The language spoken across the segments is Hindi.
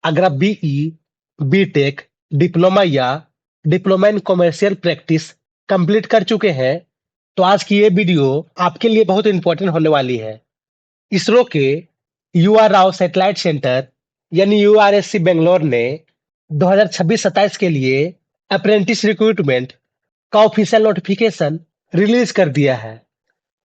अगर आप बीई, बीटेक, डिप्लोमा या diploma in commercial practice complete कर चुके हैं, तो आज की ये वीडियो आपके लिए बहुत इंपॉर्टेंट होने वाली है। इसरो के यूआर राव सैटेलाइट सेंटर यानी यूआरएससी बेंगलोर ने 2026-27 के लिए अप्रेंटिस रिक्रूटमेंट का ऑफिशियल नोटिफिकेशन रिलीज कर दिया है।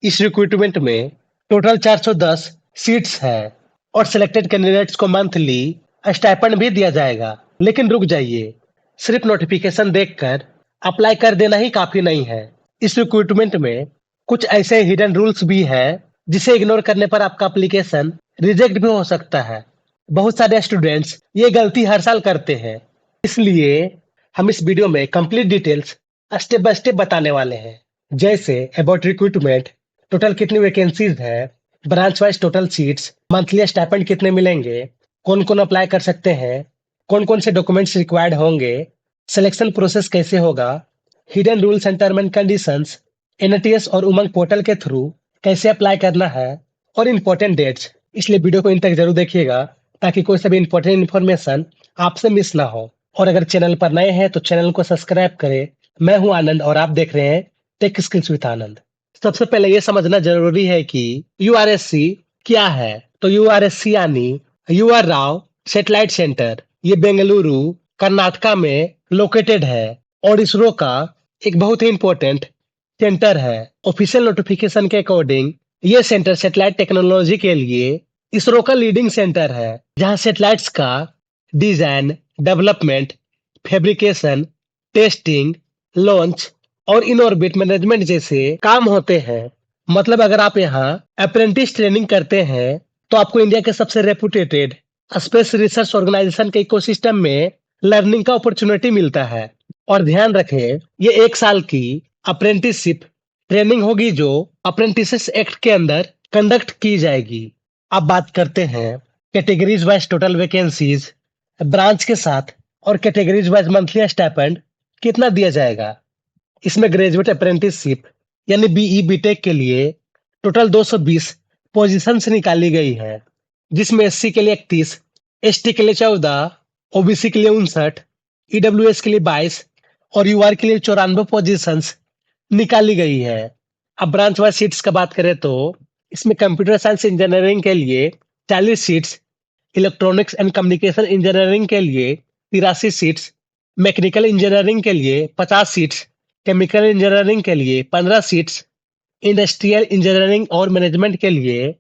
इस रिक्रूटमेंट में टोटल 410 सीट्स है और सिलेक्टेड कैंडिडेट्स को मंथली स्टाइपेंड भी दिया जाएगा। लेकिन रुक जाइए, सिर्फ नोटिफिकेशन देखकर अप्लाई कर देना ही काफी नहीं है। इस रिक्रूटमेंट में कुछ ऐसे हिडन रूल्स भी है जिसे इग्नोर करने पर आपका एप्लीकेशन रिजेक्ट भी हो सकता है। बहुत सारे स्टूडेंट्स ये गलती हर साल करते हैं, इसलिए हम इस वीडियो में complete details step by step बताने वाले हैं। जैसे अबाउट रिक्रूटमेंट, टोटल कितनी वैकेंसीज है, branch wise total seats, monthly stipend कितने मिलेंगे, कौन कौन अप्लाई कर सकते हैं, कौन कौन से डॉक्यूमेंट्स रिक्वायर्ड होंगे, सिलेक्शन प्रोसेस कैसे होगा, hidden rules and term and conditions, NTS और उमंग पोर्टल के थ्रू कैसे अप्लाई करना है और इम्पोर्टेंट डेट्स। इसलिए वीडियो को इन तक जरूर देखिएगा ताकि कोई सा भी इम्पोर्टेंट इन्फॉर्मेशन आपसे मिस ना हो। और अगर चैनल पर नए हैं तो चैनल को सब्सक्राइब करें। मैं हूं आनंद और आप देख रहे हैं टेक स्किल्स विद आनंद। सबसे पहले ये समझना जरूरी है कि यूआरएससी क्या है। तो यूआरएससी यानी यूआर राव सैटेलाइट सेंटर, ये बेंगलुरु कर्नाटका में लोकेटेड है और इसरो का एक बहुत ही इंपॉर्टेंट सेंटर है। ऑफिशियल नोटिफिकेशन के अकॉर्डिंग ये सेंटर सैटेलाइट टेक्नोलॉजी के लिए इसरो का लीडिंग सेंटर है, जहां सैटेलाइट्स का design, development, fabrication, testing, launch और इन ऑर्बिट मैनेजमेंट जैसे काम होते हैं। मतलब अगर आप यहाँ अप्रेंटिस ट्रेनिंग करते हैं तो आपको इंडिया के सबसे रेपुटेटेड स्पेस रिसर्च ऑर्गेनाइजेशन के इकोसिस्टम में लर्निंग का अपॉर्चुनिटी मिलता है। और ध्यान रखें, ये 1 साल की अप्रेंटिसशिप ट्रेनिंग होगी जो अप्रेंटिसेस एक्ट के अंदर कंडक्ट की जाएगी। अब बात करते हैं categories wise total vacancies, branch के साथ और कैटेगरीज वाइज मंथली स्टाइपेंड कितना दिया जाएगा। इसमें ग्रेजुएट अप्रेंटिसशिप यानी बीई बीटेक के लिए टोटल 220 पोजीशंस निकाली गई है, जिसमें एससी के लिए 31, एसटी के लिए 14, ओबीसी के लिए 59, ईडब्ल्यूएस के लिए 22 और यूआर के लिए 94 पोजीशंस निकाली गई है। अब ब्रांच वाइज सीट्स का बात करें तो इसमें कंप्यूटर साइंस इंजीनियरिंग के लिए 40 seats, electronics and communication engineering के लिए 83 सीट्स, मैकेनिकल इंजीनियरिंग के लिए 50 सीट्स, केमिकल इंजीनियरिंग के लिए 15 सीट्स, इंडस्ट्रियल इंजीनियरिंग और मैनेजमेंट के लिए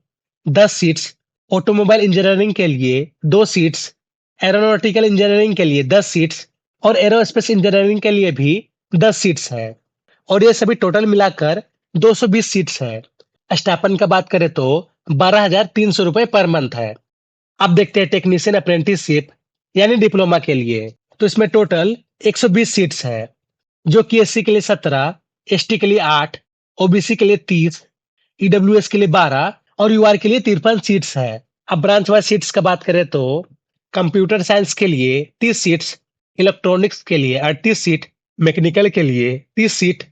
10 सीट्स, ऑटोमोबाइल इंजीनियरिंग के लिए 2 सीट्स, एरोनॉटिकल इंजीनियरिंग के लिए 10 सीट्स और एरोस्पेस इंजीनियरिंग के लिए भी 10 सीट्स है। और ये सभी टोटल मिलाकर 220 सीट्स है। स्टाइपेंड का बात करें तो 12,300 रुपए पर मंथ है। अब देखते हैं टेक्नीशियन अप्रेंटिसशिप यानी डिप्लोमा के लिए। तो इसमें टोटल 120 सीट्स है, जो कि एससी के लिए 17, एसटी के लिए 8, ओबीसी के लिए 30, ईडब्ल्यूएस के लिए 12 और यूआर के लिए 53 सीट्स है। अब ब्रांच वाइज सीट्स का बात करें तो कंप्यूटर साइंस के लिए 30 सीट्स, इलेक्ट्रॉनिक्स के लिए 38 सीट, मैकेनिकल के लिए 30 सीट,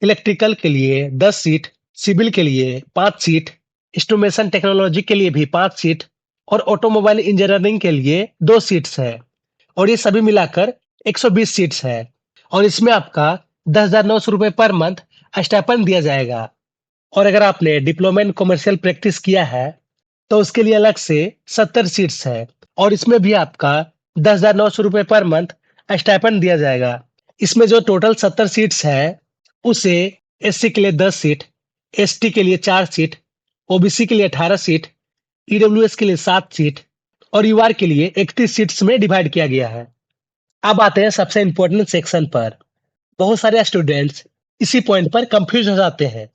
इलेक्ट्रिकल के लिए 10 सीट, सिविल के लिए 5 सीट, इंस्ट्रूमेशन टेक्नोलॉजी के लिए भी 5 सीट और ऑटोमोबाइल इंजीनियरिंग के लिए 2 सीट्स है। और ये सभी मिलाकर 120 सीट्स है और इसमें आपका 10,900 रुपए पर मंथ स्टाइपेंड दिया जाएगा। और अगर आपने डिप्लोमा इन कमर्शियल प्रैक्टिस किया है तो उसके लिए अलग से 70 सीट्स है और इसमें भी आपका 10,900 रुपए पर मंथ स्टाइपेंड दिया जाएगा। इसमें जो टोटल 70 सीट्स है उसे एससी के लिए 10 सीट, एसटी के लिए 4 सीट, ओबीसी के लिए 18 सीट, ईडब्ल्यूएस के लिए 7 सीट और यूआर के लिए 31 सीट्स में डिवाइड किया गया है। अब आते हैं सबसे इंपॉर्टेंट सेक्शन पर। बहुत सारे स्टूडेंट्स इसी पॉइंट पर कंफ्यूज हो जाते हैं।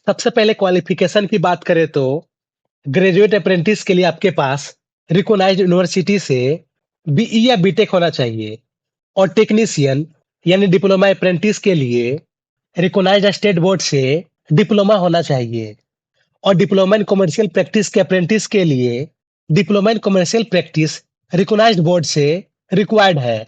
सबसे पहले क्वालिफिकेशन की बात करें तो ग्रेजुएट अप्रेंटिस के लिए आपके पास रिकॉग्नाइज्ड यूनिवर्सिटी से बीई या बीटेक होना चाहिए और टेक्नीशियन यानी डिप्लोमा अप्रेंटिस के लिए रिकॉग्नाइज्ड स्टेट बोर्ड से डिप्लोमा होना चाहिए और डिप्लोमा इन कमर्शियल प्रैक्टिस के अप्रेंटिस के लिए diploma in commercial practice recognised board से रिक्वायर्ड है।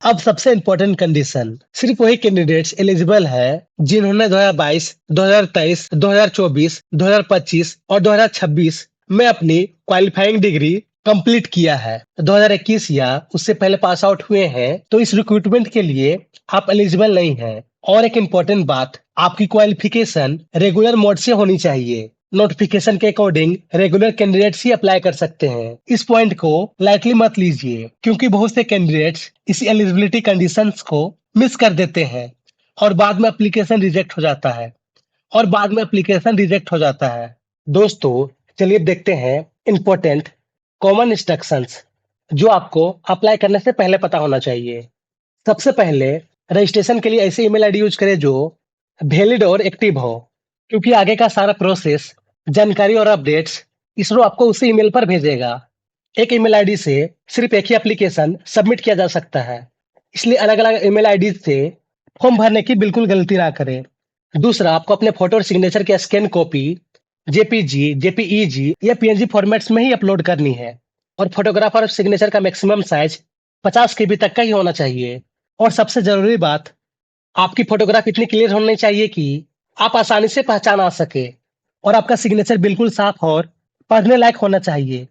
अब सबसे इंपॉर्टेंट कंडीशन, सिर्फ वही कैंडिडेट्स एलिजिबल है जिन्होंने 2022, 2023, 2024, 2025 और 2026 में अपनी क्वालिफाइंग डिग्री कंप्लीट किया है, 2021 या उससे पहले पास आउट हुए हैं, तो इस रिक्रूटमेंट के लिए आप एलिजिबल नहीं हैं। और एक इम्पोर्टेंट बात, आपकी क्वालिफिकेशन रेगुलर मोड से होनी चाहिए। नोटिफिकेशन के अकॉर्डिंग रेगुलर कैंडिडेट्स ही अप्लाई कर सकते हैं। इस पॉइंट को लाइटली मत लीजिए, क्योंकि बहुत से कैंडिडेट्स इस एलिजिबिलिटी कंडीशंस को मिस कर देते हैं और बाद में एप्लीकेशन रिजेक्ट हो जाता है दोस्तों, चलिए देखते हैं इम्पोर्टेंट कॉमन इंस्ट्रक्शंस जो आपको अप्लाई करने से पहले पता होना चाहिए। सबसे पहले रजिस्ट्रेशन के लिए ऐसे ईमेल आईडी यूज करें जो वैलिड और एक्टिव हो, क्योंकि आगे का सारा प्रोसेस, जानकारी और अपडेट्स इसरो आपको उसी ईमेल पर भेजेगा। एक ईमेल आईडी से सिर्फ एक ही एप्लीकेशन सबमिट किया जा सकता है, इसलिए अलग अलग ईमेल आईडी से फॉर्म भरने की बिल्कुल गलती ना करें। दूसरा, आपको अपने फोटो और सिग्नेचर की स्कैन कॉपी जेपीजी, जेपीईजी या पीएनजी फॉर्मेट्स में ही अपलोड करनी है। और फोटोग्राफ और सिग्नेचर का मैक्सिमम साइज 50 केबी तक का ही होना चाहिए। और सबसे जरूरी बात, आपकी फोटोग्राफ इतनी क्लियर होनी चाहिए कि आप आसानी से पहचान आ सके, और आपका सिग्नेचर बिल्कुल साफ और पढ़ने लायक होना चाहिए।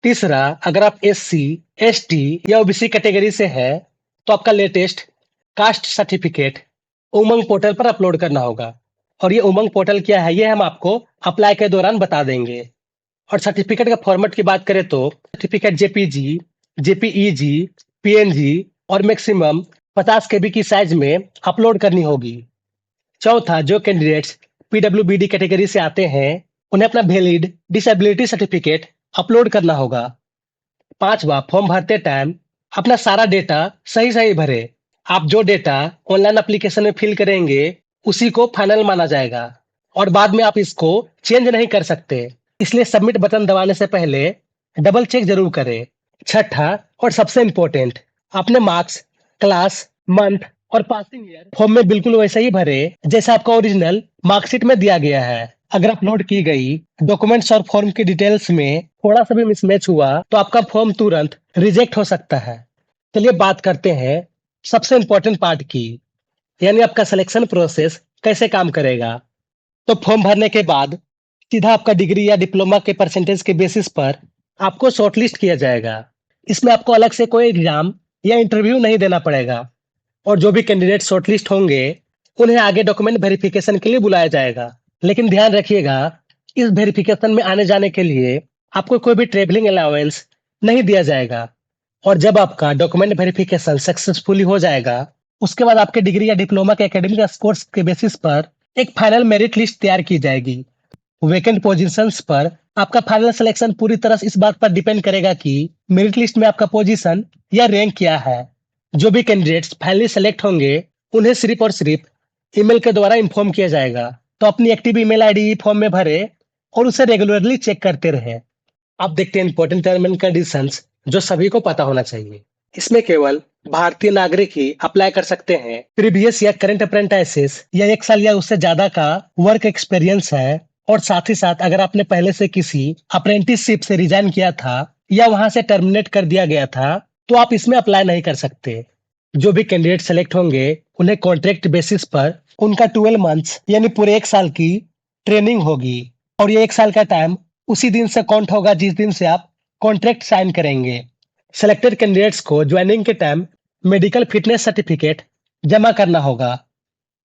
तीसरा, अगर आप एससी, एसटी या ओबीसी कैटेगरी से है, तो आपका लेटेस्ट कास्ट सर्टिफिकेट उमंग पोर्टल पर अपलोड करना होगा। और ये उमंग पोर्टल क्या है, ये हम आपको अप्लाई के दौरान बता देंगे। और सर्टिफिकेट का फॉर्मेट की बात करें तो सर्टिफिकेट जेपीजी, जेपीईजी, पीएनजी और मैक्सिमम 50 केबी की साइज में अपलोड करनी होगी। चौथा, जो कैंडिडेट्स पीडब्ल्यूबीडी कैटेगरी से आते हैं, उन्हें अपना वैलिड डिसेबिलिटी सर्टिफिकेट अपलोड करना होगा। पांचवा, फॉर्म भरते टाइम अपना सारा डेटा सही सही भरे। आप जो डेटा ऑनलाइन एप्लीकेशन में फिल करेंगे उसी को फाइनल माना जाएगा, और बाद में आप इसको चेंज नहीं कर सकते। इसलिए सबमिट बटन दबाने से पहले डबल चेक जरूर करें। छठा और सबसे इम्पोर्टेंट, अपने मार्क्स, क्लास, मंथ और पासिंग ईयर फॉर्म में बिल्कुल वैसे ही भरे जैसा आपका ओरिजिनल मार्कशीट में दिया गया है। अगर अपलोड की गई डॉक्यूमेंट्स और फॉर्म की डिटेल्स में थोड़ा सा भी मिसमैच हुआ तो आपका फॉर्म तुरंत रिजेक्ट हो सकता है। चलिए बात करते हैं सबसे इम्पोर्टेंट पार्ट की, यानी आपका सिलेक्शन प्रोसेस कैसे काम करेगा। तो फॉर्म भरने के बाद सीधा आपका डिग्री या डिप्लोमा के परसेंटेज के बेसिस पर आपको शॉर्टलिस्ट किया जाएगा। इसमें आपको अलग से कोई एग्जाम या इंटरव्यू नहीं देना पड़ेगा। और जो भी कैंडिडेट शॉर्टलिस्ट होंगे उन्हें आगे डॉक्यूमेंट वेरिफिकेशन के लिए बुलाया जाएगा। लेकिन ध्यान रखिएगा, इस वेरिफिकेशन में आने जाने के लिए आपको कोई भी ट्रेवलिंग अलाउंस नहीं दिया जाएगा। और जब आपका डॉक्यूमेंट वेरिफिकेशन सक्सेसफुली हो जाएगा, उसके बाद आपके डिग्री या डिप्लोमा के एकेडमिक स्कोर्स के बेसिस पर एक फाइनल मेरिट लिस्ट तैयार की जाएगी। वैकेंट पोजीशंस पर आपका फाइनल सिलेक्शन पूरी तरह से इस बात पर डिपेंड करेगा कि मेरिट लिस्ट में आपका पोजीशन या रैंक क्या है। जो भी कैंडिडेट्स फाइनली सेलेक्ट होंगे उन्हें सिर्फ और सिर्फ ईमेल के द्वारा इन्फॉर्म किया जाएगा। तो अपनी एक्टिव ईमेल आईडी फॉर्म में भरे और उसे रेगुलरली चेक करते रहे। अब देखते हैं इंपॉर्टेंट टर्म एंड कंडीशंस जो सभी को पता होना चाहिए। इसमें केवल भारतीय नागरिक ही अप्लाई कर सकते हैं। प्रीवियस या करंट अप्रेंटिसेस या 1 साल या उससे ज्यादा का वर्क एक्सपीरियंस है, और साथ ही साथ अगर आपने पहले से किसी अप्रेंटिसशिप से रिजाइन किया था या वहां से टर्मिनेट कर दिया गया था, तो आप इसमें अप्लाई नहीं कर सकते। जो भी कैंडिडेट सेलेक्ट होंगे उन्हें कॉन्ट्रैक्ट बेसिस पर उनका 12 मंथ्स यानी पूरे 1 साल की ट्रेनिंग होगी। और ये 1 साल का टाइम उसी दिन से काउंट होगा जिस दिन से आप कॉन्ट्रैक्ट साइन करेंगे। सिलेक्टेड कैंडिडेट्स को ज्वाइनिंग के टाइम मेडिकल फिटनेस सर्टिफिकेट जमा करना होगा।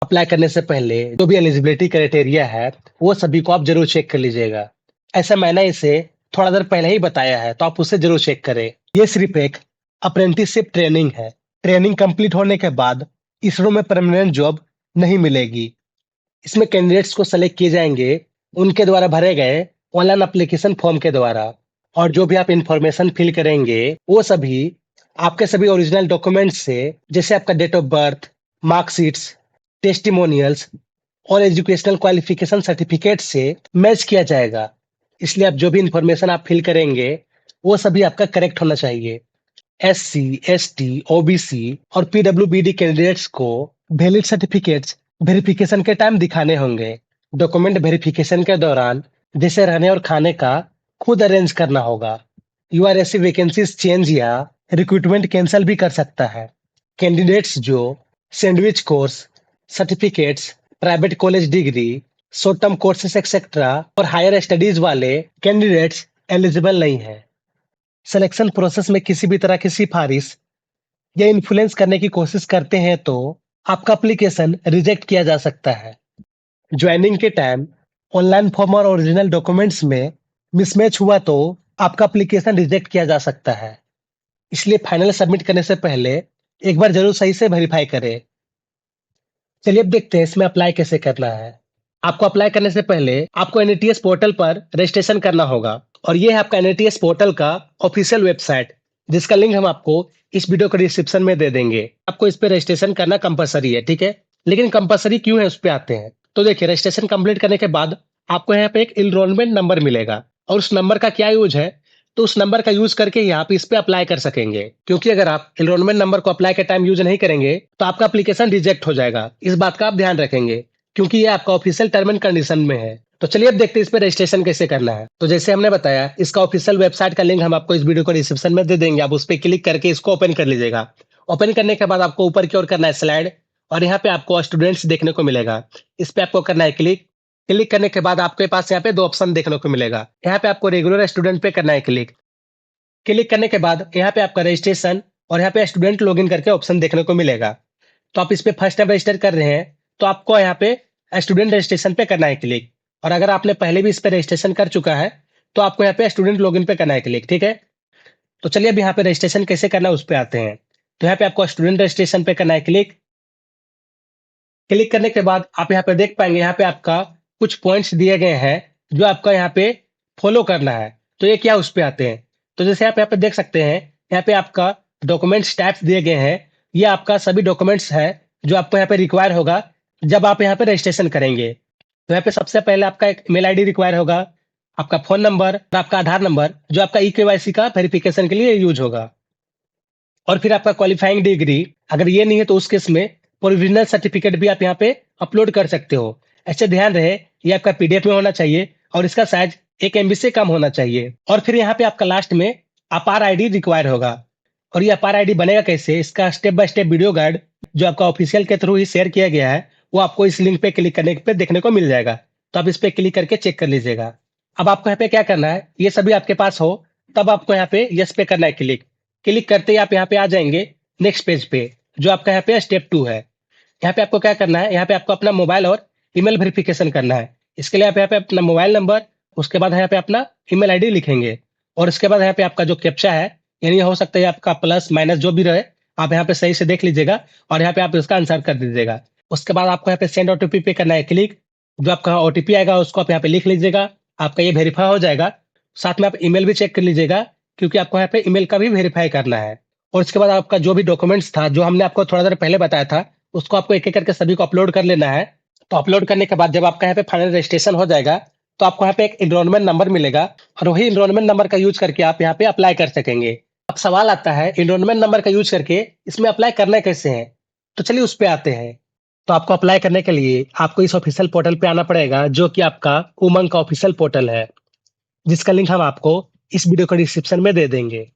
अप्लाई करने से पहले जो भी एलिजिबिलिटी क्राइटेरिया है वो सभी को आप जरूर चेक कर लीजिएगा। ऐसा मैंने इसे थोड़ा देर पहले ही बताया है, तो आप उसे जरूर चेक करें। ये सिर्फ एक अप्रेंटिसशिप ट्रेनिंग है। ट्रेनिंग कंप्लीट होने के बाद इसरो में परमानेंट जॉब नहीं मिलेगी। इसमें कैंडिडेट्स को सेलेक्ट किए जाएंगे उनके द्वारा भरे गए ऑनलाइन एप्लीकेशन फॉर्म के द्वारा। और जो भी आप इंफॉर्मेशन फिल करेंगे वो सभी आपके सभी ओरिजिनल डॉक्यूमेंट्स से, जैसे आपका date of birth, marksheets, testimonials और एजुकेशनल क्वालिफिकेशन सर्टिफिकेट से मैच किया जाएगा। इसलिए आप जो भी इंफॉर्मेशन आप फिल करेंगे वो सभी आपका करेक्ट होना चाहिए। एससी, एसटी, ओबीसी और पीडब्ल्यूबीडी कैंडिडेट्स को वैलिड सर्टिफिकेट्स वेरिफिकेशन के टाइम दिखाने होंगे। डॉक्यूमेंट वेरिफिकेशन के दौरान जैसे रहने और खाने का खुद अरेंज करना होगा। यूआरएससी वैकेंसीज चेंज या रिक्रूटमेंट कैंसिल भी कर सकता है। कैंडिडेट्स जो sandwich course, certificates, private college degree, short term courses etcetera और हायर स्टडीज वाले कैंडिडेट्स एलिजिबल नहीं है। सिलेक्शन प्रोसेस में किसी भी तरह की सिफारिश या इन्फ्लुएंस करने की कोशिश करते हैं तो आपका एप्लीकेशन रिजेक्ट किया जा सकता है। ज्वाइनिंग के टाइम ऑनलाइन फॉर्म और ओरिजिनल डॉक्यूमेंट्स में मिसमैच हुआ तो आपका एप्लीकेशन रिजेक्ट किया जा सकता है। इसलिए फाइनल सबमिट करने से पहले एक बार जरूर सही से वेरीफाई करें। चलिए अब देखते हैं इसमें अप्लाई कैसे करना है। आपको अप्लाई करने से पहले आपको एनईटीएस पोर्टल पर रजिस्ट्रेशन करना होगा और ये है आपका एनईटीएस पोर्टल का ऑफिशियल वेबसाइट, जिसका लिंक हम आपको इस वीडियो के डिस्क्रिप्शन में दे देंगे। आपको इस पे रजिस्ट्रेशन करना कंपलसरी है, ठीक है? लेकिन कंपलसरी क्यों है, उस पे आते हैं। तो देखिए, रजिस्ट्रेशन कंप्लीट करने के बाद आपको यहाँ पे एक इनरोलमेंट नंबर मिलेगा और उस नंबर का क्या यूज है, तो उस नंबर का यूज करके ही आप इस पे अप्लाई कर सकेंगे। क्योंकि अगर आप एनरोलमेंट नंबर को अप्लाई के टाइम यूज नहीं करेंगे तो आपका एप्लीकेशन रिजेक्ट हो जाएगा। इस बात का आप ध्यान रखेंगे क्योंकि ये आपका ऑफिशियल टर्म एंड कंडीशन में है। तो चलिए अब देखते हैं इस पे रजिस्ट्रेशन कैसे करना है। तो जैसे हमने बताया, इसका ऑफिशियल वेबसाइट का लिंक हम आपको इस वीडियो को डिस्क्रिप्शन में दे देंगे। आप उस पर क्लिक करके इसको ओपन कर लीजिएगा। ओपन करने के बाद आपको ऊपर की ओर करना है स्लाइड और यहाँ पे आपको स्टूडेंट्स देखने को मिलेगा। इस पे आपको करना है क्लिक। क्लिक करने के बाद आपके पास यहाँ पे दो ऑप्शन देखने को मिलेगा। यहाँ पे आपको रेगुलर स्टूडेंट पे करना है क्लिक। क्लिक करने के बाद यहाँ पे आपका रजिस्ट्रेशन और यहाँ पे स्टूडेंट लॉगिन करके ऑप्शन देखने को मिलेगा। तो आप इस पे फर्स्ट टाइम रजिस्टर कर रहे हैं तो आपको यहाँ पे स्टूडेंट रजिस्ट्रेशन पे करना है क्लिक। और अगर आपने पहले भी इस पे रजिस्ट्रेशन कर चुका है तो आपको यहाँ पे स्टूडेंट लॉगिन पे करना है क्लिक, ठीक है? तो चलिए अब यहाँ पे रजिस्ट्रेशन कैसे करना है उस पे आते हैं। तो यहाँ पे आपको स्टूडेंट रजिस्ट्रेशन पे करना है क्लिक। क्लिक करने के बाद आप यहाँ पे देख पाएंगे, यहाँ पे आपका कुछ पॉइंट्स दिए गए हैं जो आपका यहाँ पे फॉलो करना है। तो ये क्या, उस पे आते हैं। तो जैसे आप यहाँ पे देख सकते हैं, यहाँ पे आपका डॉक्यूमेंट्स टाइप्स दिए गए हैं। ये आपका सभी डॉक्यूमेंट्स है जो आपको यहाँ पे रिक्वायर होगा जब आप यहाँ पे रजिस्ट्रेशन करेंगे। तो यहाँ पे सबसे पहले आपका एक मेल आईडी रिक्वायर होगा, आपका फोन नंबर और आपका आधार नंबर जो आपका ई-केवाईसी का वेरिफिकेशन के लिए यूज होगा। और फिर आपका क्वालिफाइंग डिग्री, अगर ये नहीं है तो उस केस में प्रोविजनल सर्टिफिकेट भी आप यहाँ पे अपलोड कर सकते हो। ऐसे ध्यान रहे, ये आपका पीडीएफ में होना चाहिए और इसका साइज 1 MB से कम होना चाहिए। और फिर यहाँ पे आपका लास्ट में अपार आईडी रिक्वायर होगा। और ये अपार आईडी बनेगा कैसे, इसका step by step video guide जो आपका ऑफिशियल के थ्रू ही शेयर किया गया है, वो आपको इस लिंक पे क्लिक करने पे देखने को मिल जाएगा। तो आप इस पे क्लिक करके चेक कर लीजिएगा। अब आपको यहाँ पे क्या करना है, ये सभी आपके पास हो तब आपको यहाँ पे यस पे करना है क्लिक। क्लिक करते ही आप यहाँ पे आ जाएंगे नेक्स्ट पेज पे, जो आपका यहाँ पे स्टेप 2 है। यहाँ पे आपको क्या करना है, यहाँ पे आपको अपना मोबाइल और ईमेल वेरिफिकेशन करना है। इसके लिए आप यहाँ पे अपना मोबाइल नंबर, उसके बाद यहाँ पे अपना ईमेल आईडी लिखेंगे और उसके बाद यहाँ पे आपका जो कैप्चा है, यानी हो सकता है आपका प्लस माइनस जो भी रहे, आप यहाँ पे सही से देख लीजिएगा और यहाँ पे आप उसका आंसर कर दीजिएगा। उसके बाद आपको यहाँ पे सेंड ओटीपी पे करना है क्लिक। जो आपका ओटीपी आएगा उसको आप यहाँ पे लिख लीजिएगा, आपका ये वेरीफाई हो जाएगा। साथ में आप ईमेल भी चेक कर लीजिएगा क्योंकि आपको यहाँ पे ईमेल का भी वेरीफाई करना है। और उसके बाद आपका जो भी डॉक्यूमेंट्स था जो हमने आपको थोड़ा देर पहले बताया था, उसको आपको एक एक करके सभी को अपलोड कर लेना है। तो अपलोड करने के बाद जब आपका यहाँ पे फाइनल रजिस्ट्रेशन हो जाएगा तो आपको यहाँ पे एक एनरोलमेंट नंबर मिलेगा और वही एनरोलमेंट नंबर का यूज करके आप यहाँ पे अप्लाई कर सकेंगे। अब सवाल आता है, एनरोलमेंट नंबर का यूज करके इसमें अप्लाई करना कैसे है। तो चलिए उस पे आते हैं। तो आपको अप्लाई करने के लिए आपको इस ऑफिशियल पोर्टल पे आना पड़ेगा जो कि आपका उमंग का ऑफिशियल पोर्टल है, जिसका लिंक हम आपको इस वीडियो के डिस्क्रिप्शन में दे देंगे।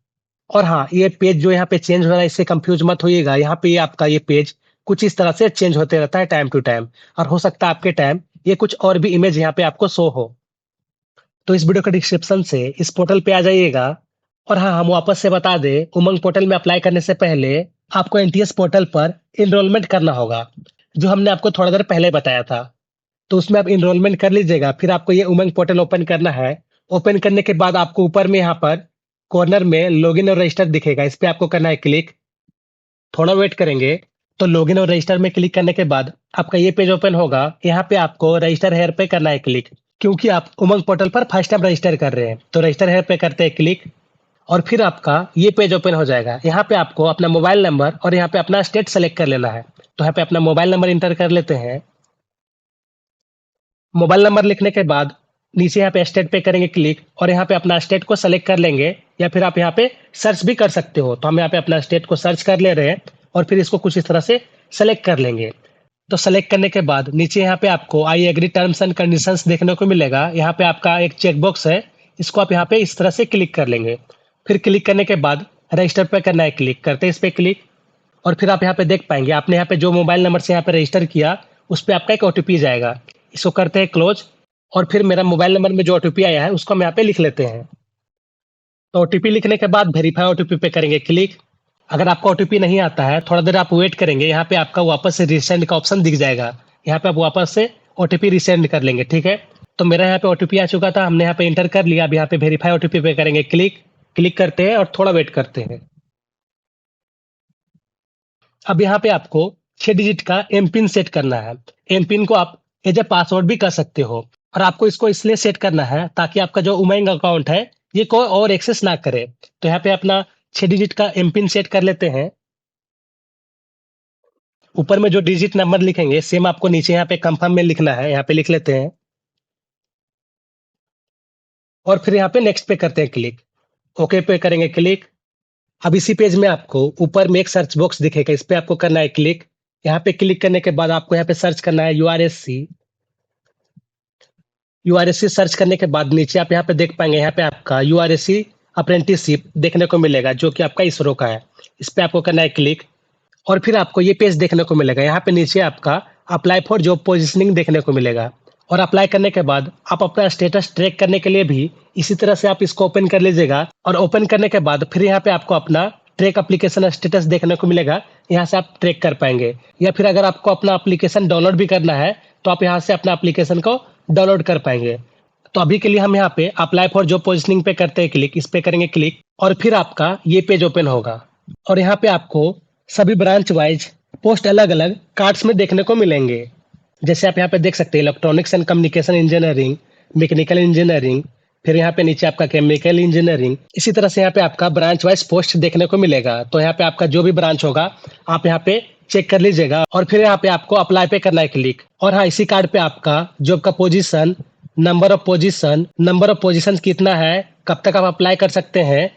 और हाँ, ये पेज जो यहाँ पे चेंज हो रहा है इससे कंफ्यूज मत होइएगा। यहाँ पे आपका ये पेज कुछ इस तरह से चेंज होते रहता है टाइम टू टाइम, और हो सकता है आपके टाइम ये कुछ और भी इमेज यहाँ पे आपको शो हो। तो इस वीडियो के डिस्क्रिप्शन से इस पोर्टल पे आ जाइएगा। और हाँ, हम वापस से बता दें, उमंग पोर्टल में अप्लाई करने से पहले आपको एनटीएस पोर्टल पर इनरोलमेंट करना होगा, जो हमने आपको थोड़ा देर पहले बताया था। तो उसमें आप इनरोलमेंट कर लीजिएगा। फिर आपको ये उमंग पोर्टल ओपन करना है। ओपन करने के बाद आपको ऊपर में यहाँ पर कॉर्नर में लॉगिन और रजिस्टर दिखेगा, इस पे आपको करना है क्लिक। थोड़ा वेट करेंगे तो लॉगिन और रजिस्टर में क्लिक करने के बाद आपका ये पेज ओपन होगा। यहाँ पे आपको रजिस्टर हेयर पे करना है क्लिक, क्योंकि आप उमंग पोर्टल पर फर्स्ट टाइम रजिस्टर कर रहे हैं। तो रजिस्टर हेयर पे करते हैं क्लिक और फिर आपका ये पेज ओपन हो जाएगा। यहाँ पे आपको अपना मोबाइल नंबर और यहाँ पे अपना स्टेट सेलेक्ट कर लेना है। तो यहाँ पे अपना मोबाइल नंबर इंटर कर लेते हैं। मोबाइल नंबर लिखने के बाद नीचे यहाँ पे स्टेट पे करेंगे क्लिक और यहाँ पे अपना स्टेट को सेलेक्ट कर लेंगे, या फिर आप यहाँ पे सर्च भी कर सकते हो। तो हम यहाँ पे अपना स्टेट को सर्च कर ले रहे हैं और फिर इसको कुछ इस तरह से सेलेक्ट कर लेंगे। तो सेलेक्ट करने के बाद नीचे यहाँ पे आपको I agree terms and conditions देखने को मिलेगा। यहाँ पे आपका एक चेकबॉक्स है, इसको आप यहाँ पे इस तरह से क्लिक कर लेंगे। फिर क्लिक करने के बाद रजिस्टर पे करना है क्लिक, करते हैं इस पे क्लिक। और फिर आप यहाँ पे देख पाएंगे आपने यहाँ पे जो मोबाइल नंबर से यहाँ पे रजिस्टर किया उस पर आपका एक ओटीपी जाएगा। इसको करते हैं क्लोज और फिर मेरा मोबाइल नंबर में जो ओटीपी आया है उसको हम यहाँ पे लिख लेते हैं। तो ओटीपी लिखने के बाद वेरीफाई ओटीपी पे करेंगे क्लिक। अगर आपको ओटीपी नहीं आता है, थोड़ा देर आप वेट करेंगे, यहाँ पे आपका वापस से रिसेंड का ऑप्शन दिख जाएगा। यहाँ पे आप वापस से ओटीपी रिसेंड कर लेंगे, ठीक है। तो मेरा यहाँ पे ओटीपी आ चुका था, हमने यहाँ पे एंटर कर लिया। अब यहाँ पे वेरीफाई ओटीपी पे करेंगे क्लिक। क्लिक करते हैं और थोड़ा वेट करते हैं। अब यहाँ पे आपको 6 डिजिट का एम पिन सेट करना है। एम पिन को आप एज ए पासवर्ड भी कर सकते हो, और आपको इसको इसलिए सेट करना है ताकि आपका जो उमंग अकाउंट है ये कोई और एक्सेस ना करे। तो यहाँ पे अपना 6 डिजिट का एम पिन सेट कर लेते हैं। ऊपर में जो डिजिट नंबर लिखेंगे सेम आपको नीचे यहाँ पे कंफर्म में लिखना है, यहाँ पे लिख लेते हैं। और फिर यहाँ पे नेक्स्ट पे करते हैं क्लिक। ओके पे करेंगे क्लिक। अब इसी पेज में आपको ऊपर में एक सर्च बॉक्स दिखेगा, इस पे आपको करना है क्लिक। यहाँ पे क्लिक करने के बाद आपको यहाँ पे सर्च करना है यूआरएससी। यूआरएससी सर्च करने के बाद नीचे आप यहाँ पे देख पाएंगे, यहाँ पे आपका यूआरएससी अप्रेंटिसशिप देखने को मिलेगा, जो कि आपका इसरो का है। इस पे आपको करना है क्लिक। और फिर आपको ये पेज देखने को मिलेगा, यहाँ पे नीचे आपका अप्लाई फॉर जॉब पोजिशनिंग देखने को मिलेगा। और अप्लाई करने के बाद आप अपना स्टेटस ट्रैक करने के लिए भी इसी तरह से आप इसको ओपन कर लीजिएगा। और ओपन करने के बाद फिर यहाँ पे आपको अपना ट्रैक एप्लीकेशन स्टेटस देखने को मिलेगा, यहाँ से आप ट्रैक कर पाएंगे। या फिर अगर आपको अपना एप्लीकेशन डाउनलोड भी करना है तो आप यहाँ से अपना एप्लीकेशन को डाउनलोड कर पाएंगे। तो अभी के लिए हम यहाँ पे अप्लाई फॉर जॉब पोजिशनिंग पे करते हैं क्लिक। इस पे करेंगे क्लिक और फिर आपका ये पेज ओपन होगा। और यहाँ पे आपको सभी ब्रांच वाइज पोस्ट अलग अलग कार्ड्स में देखने को मिलेंगे। जैसे आप यहाँ पे देख सकते हैं electronics and communication engineering, mechanical engineering, फिर यहाँ पे नीचे आपका केमिकल इंजीनियरिंग। इसी तरह से यहाँ पे आपका ब्रांच वाइज पोस्ट देखने को मिलेगा। तो यहाँ पे आपका जो भी ब्रांच होगा आप यहाँ पे चेक कर लीजिएगा। और फिर यहाँ पे आपको अप्लाई पे करना है क्लिक। और हाँ, इसी कार्ड पे आपका जॉब का पोजीशन, नंबर ऑफ पोजीशन कितना है, कब तक आप अप्लाई कर सकते हैं,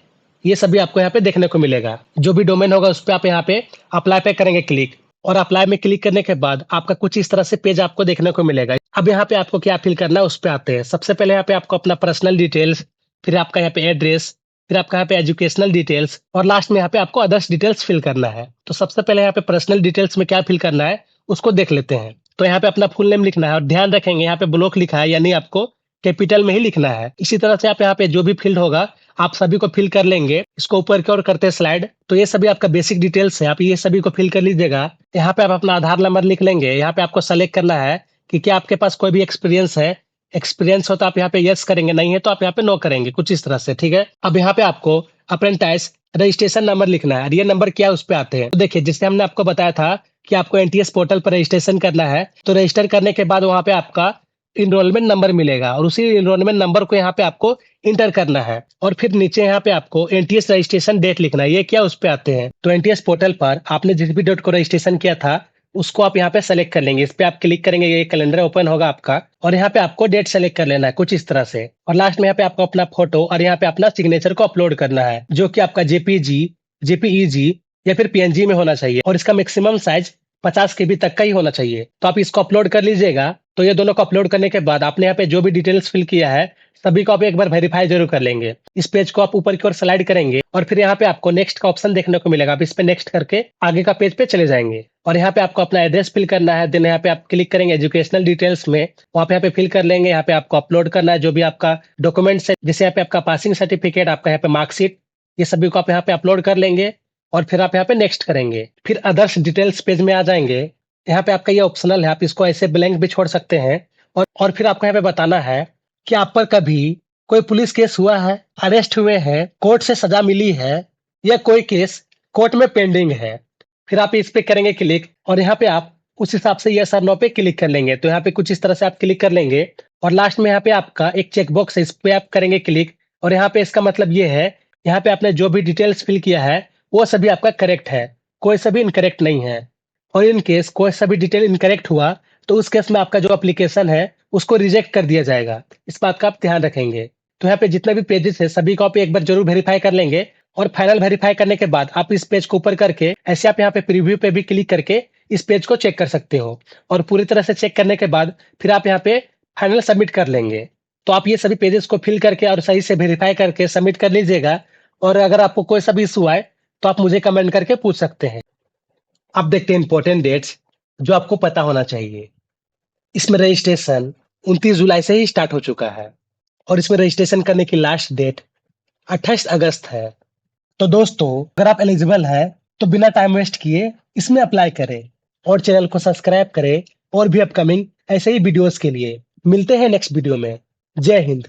ये सभी आपको यहाँ पे देखने को मिलेगा। जो भी डोमेन होगा उस पे आप यहाँ पे अप्लाई पे करेंगे क्लिक। और अप्लाई में क्लिक करने के बाद आपका कुछ इस तरह से पेज आपको देखने को मिलेगा। अब यहाँ पे आपको क्या फिल करना है उस पे आते हैं। सबसे पहले यहाँ पे आपको अपना पर्सनल डिटेल्स, फिर आपका यहाँ पे एड्रेस, फिर आपका यहाँ पे एजुकेशनल डिटेल्स, और लास्ट में यहाँ पे आपको अदर्स डिटेल्स फिल करना है। तो सबसे पहले यहाँ पे पर्सनल डिटेल्स में क्या फिल करना है उसको देख लेते हैं। तो यहाँ पे अपना फुल नेम लिखना है, और ध्यान रखेंगे यहाँ पे ब्लॉक लिखा है, यानी आपको कैपिटल में ही लिखना है। इसी तरह से आप यहाँ पे जो भी फील्ड होगा आप सभी को फिल कर लेंगे। इसको ऊपर की ओर करते हैं स्लाइड। तो ये सभी आपका बेसिक डिटेल्स है, आप ये सभी को फिल कर लीजिएगा। यहाँ पे आप अपना आधार नंबर लिख लेंगे। यहाँ पे आपको सेलेक्ट करना है कि क्या आपके पास कोई भी एक्सपीरियंस है। एक्सपीरियंस हो तो आप यहाँ पे यस करेंगे, नहीं है तो आप यहाँ पे नो करेंगे, कुछ इस तरह से, ठीक है। अब यहाँ पे आपको अप्रेंटाइज रजिस्ट्रेशन नंबर लिखना है, और ये नंबर क्या है उस पे आते हैं। तो देखिए, जिससे हमने आपको बताया था कि आपको एनटीएस पोर्टल पर रजिस्ट्रेशन करना है, तो रजिस्टर करने के बाद वहाँ पे आपका इनरोलमेंट नंबर मिलेगा, और उसी इनरोलमेंट नंबर को यहाँ पे आपको इंटर करना है। और फिर नीचे यहाँ पे आपको एनटीएस रजिस्ट्रेशन डेट लिखना है। ये क्या उस पे आते हैं। तो एनटीएस पोर्टल पर आपने जिस भी डेट को रजिस्ट्रेशन किया था उसको आप यहाँ पे सेलेक्ट कर लेंगे। इस पे आप क्लिक करेंगे, ये कैलेंडर ओपन होगा आपका, और यहाँ पे आपको डेट सेलेक्ट कर लेना है कुछ इस तरह से। और लास्ट में यहाँ पे आपको अपना फोटो और यहाँ पे अपना सिग्नेचर को अपलोड करना है, जो कि आपका जेपीजी, जेपीईजी या फिर पीएनजी में होना चाहिए। और इसका मैक्सिमम साइज 50 केबी तक का ही होना चाहिए। तो आप इसको अपलोड कर लीजिएगा। तो ये दोनों को अपलोड करने के बाद आपने यहाँ पे जो भी डिटेल्स फिल किया है सभी को आप एक बार वेरीफाई जरूर कर लेंगे। इस पेज को आप ऊपर की ओर स्लाइड करेंगे, और फिर यहाँ पे आपको नेक्स्ट का ऑप्शन देखने को मिलेगा। आप इस पे नेक्स्ट करके आगे का पेज पे चले जाएंगे। और यहाँ पे आपको अपना एड्रेस फिल करना है। देन यहाँ पे आप क्लिक करेंगे एजुकेशनल डिटेल्स में, वहाँ पे यहाँ पे फिल कर लेंगे। यहाँ पे आपको अपलोड करना है जो भी आपका डॉक्यूमेंट्स है, जैसे यहाँ पे आपका पासिंग सर्टिफिकेट, आपका यहाँ पे मार्कशीट, ये सभी को आप यहाँ पे अपलोड कर लेंगे। और फिर आप यहाँ पे नेक्स्ट करेंगे। फिर अदर्स डिटेल्स पेज में आ जाएंगे। यहाँ पे आपका ये ऑप्शनल है, आप इसको ऐसे ब्लैंक भी छोड़ सकते हैं। और फिर आपको यहाँ पे बताना है कि आप पर कभी कोई पुलिस केस हुआ है, अरेस्ट हुए हैं, कोर्ट से सजा मिली है, या कोई केस कोर्ट में पेंडिंग है। फिर आप इस पे करेंगे क्लिक, और यहाँ पे आप उस हिसाब से यस और नो पे क्लिक कर लेंगे। तो यहाँ पे कुछ इस तरह से आप क्लिक कर लेंगे। और लास्ट में यहाँ पे आपका एक चेकबॉक्स है, इस पे आप करेंगे क्लिक। और यहाँ पे इसका मतलब ये है, यहाँ पे आपने जो भी डिटेल्स फिल किया है वो सभी आपका करेक्ट है, कोई सभी इनकरेक्ट नहीं है। और इन केस कोई सा भी डिटेल इनकरेक्ट हुआ तो उस केस में आपका जो एप्लीकेशन है उसको रिजेक्ट कर दिया जाएगा। इस बात का आप ध्यान रखेंगे। तो यहाँ पे जितने भी पेजेस है सभी को आप एक बार जरूर वेरीफाई कर लेंगे। और फाइनल वेरीफाई करने के बाद आप इस पेज को ऊपर करके ऐसे आप यहाँ पे प्रीव्यू पे भी क्लिक करके इस पेज को चेक कर सकते हो। और पूरी तरह से चेक करने के बाद फिर आप यहाँ पे फाइनल सबमिट कर लेंगे। तो आप ये सभी पेजेस को फिल करके और सही से वेरीफाई करके सबमिट कर लीजिएगा। और अगर आपको कोई सा भी इशू आए तो आप मुझे कमेंट करके पूछ सकते हैं। अब देखते हैं इंपॉर्टेंट डेट्स जो आपको पता होना चाहिए। इसमें रजिस्ट्रेशन 29 जुलाई से ही स्टार्ट हो चुका है, और इसमें रजिस्ट्रेशन करने की लास्ट डेट 28 अगस्त है। तो दोस्तों, अगर आप एलिजिबल हैं तो बिना टाइम वेस्ट किए इसमें अप्लाई करें और चैनल को सब्सक्राइब करें और भी अपकमिंग ऐसे ही वीडियोस के लिए। मिलते हैं नेक्स्ट वीडियो में। जय हिंद।